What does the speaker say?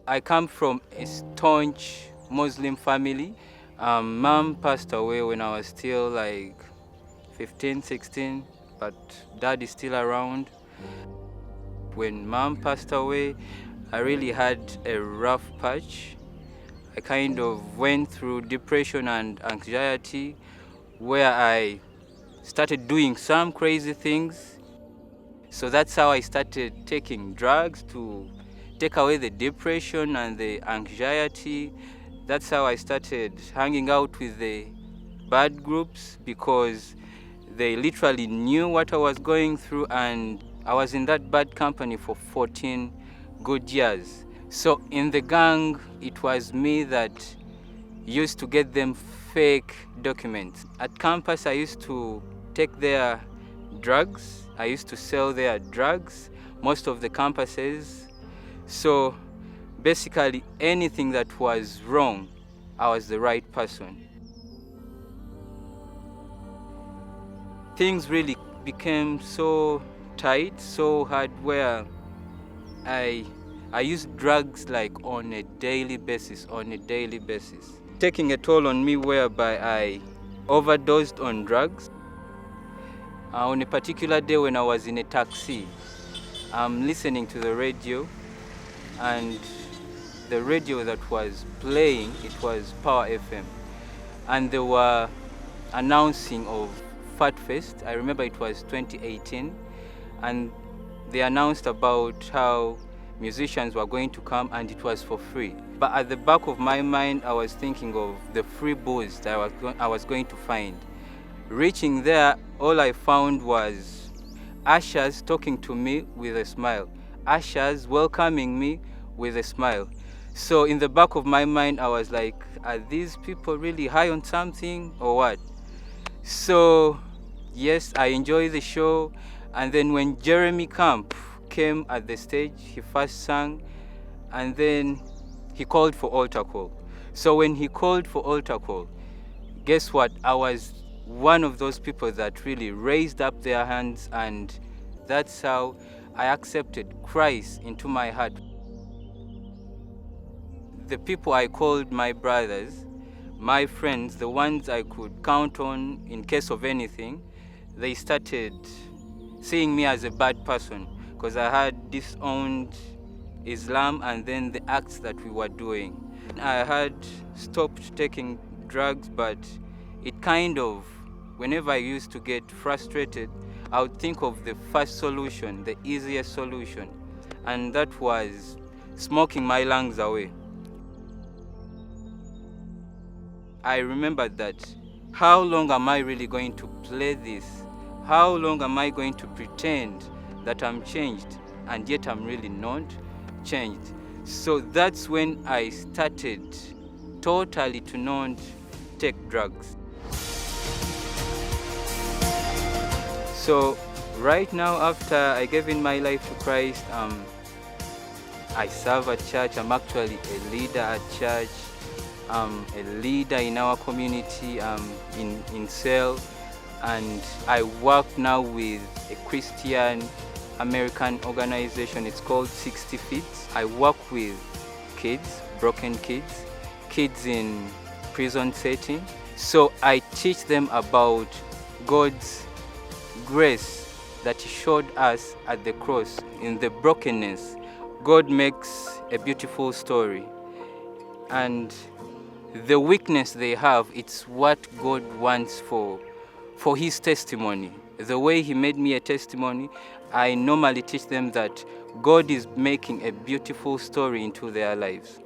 I come from a staunch Muslim family. Mom passed away when I was still like 15, 16, but dad is still around. When mom passed away, I really had a rough patch. I kind of went through depression and anxiety where I started doing some crazy things. So that's how I started taking drugs to take away the depression and the anxiety. That's how I started hanging out with the bad groups because they literally knew what I was going through, and I was in that bad company for 14 good years. So in the gang, it was me that used to get them fake documents. At campus, I used to take their drugs. I used to sell their drugs, most of the campuses. So basically anything that was wrong, I was the right person. Things really became so tight, so hard, where I used drugs like on a daily basis, taking a toll on me whereby I overdosed on drugs. On a particular day when I was in a taxi, I'm listening to the radio, and the radio that was playing, it was Power FM, and they were announcing of Fat Fest. I remember it was 2018, and they announced about how musicians were going to come and it was for free. But at the back of my mind, I was thinking of the free booze that I was going to find. Reaching there, all I found was ushers talking to me with a smile, ushers welcoming me with a smile. So in the back of my mind, I was like, are these people really high on something or what? So yes, I enjoyed the show. And then when Jeremy Camp came at the stage, he first sang, and then he called for altar call. So when he called for altar call, guess what? I was one of those people that really raised up their hands, and that's how I accepted Christ into my heart. The people I called my brothers, my friends, the ones I could count on in case of anything, they started seeing me as a bad person because I had disowned Islam and then the acts that we were doing. I had stopped taking drugs, but it kind of, whenever I used to get frustrated, I would think of the first solution, the easiest solution, and that was smoking my lungs away. I remembered that, how long am I really going to play this? How long am I going to pretend that I'm changed and yet I'm really not changed? So that's when I started totally to not take drugs. So right now, after I gave in my life to Christ, I serve at church. I'm actually a leader at church. I'm a leader in our community, in cell, and I work now with a Christian American organization. It's called 60 Feet. I work with kids, broken kids, kids in prison setting. So I teach them about God's grace that He showed us at the cross. In the brokenness, God makes a beautiful story. And the weakness they have, it's what God wants for His testimony. The way He made me a testimony, I normally teach them that God is making a beautiful story into their lives.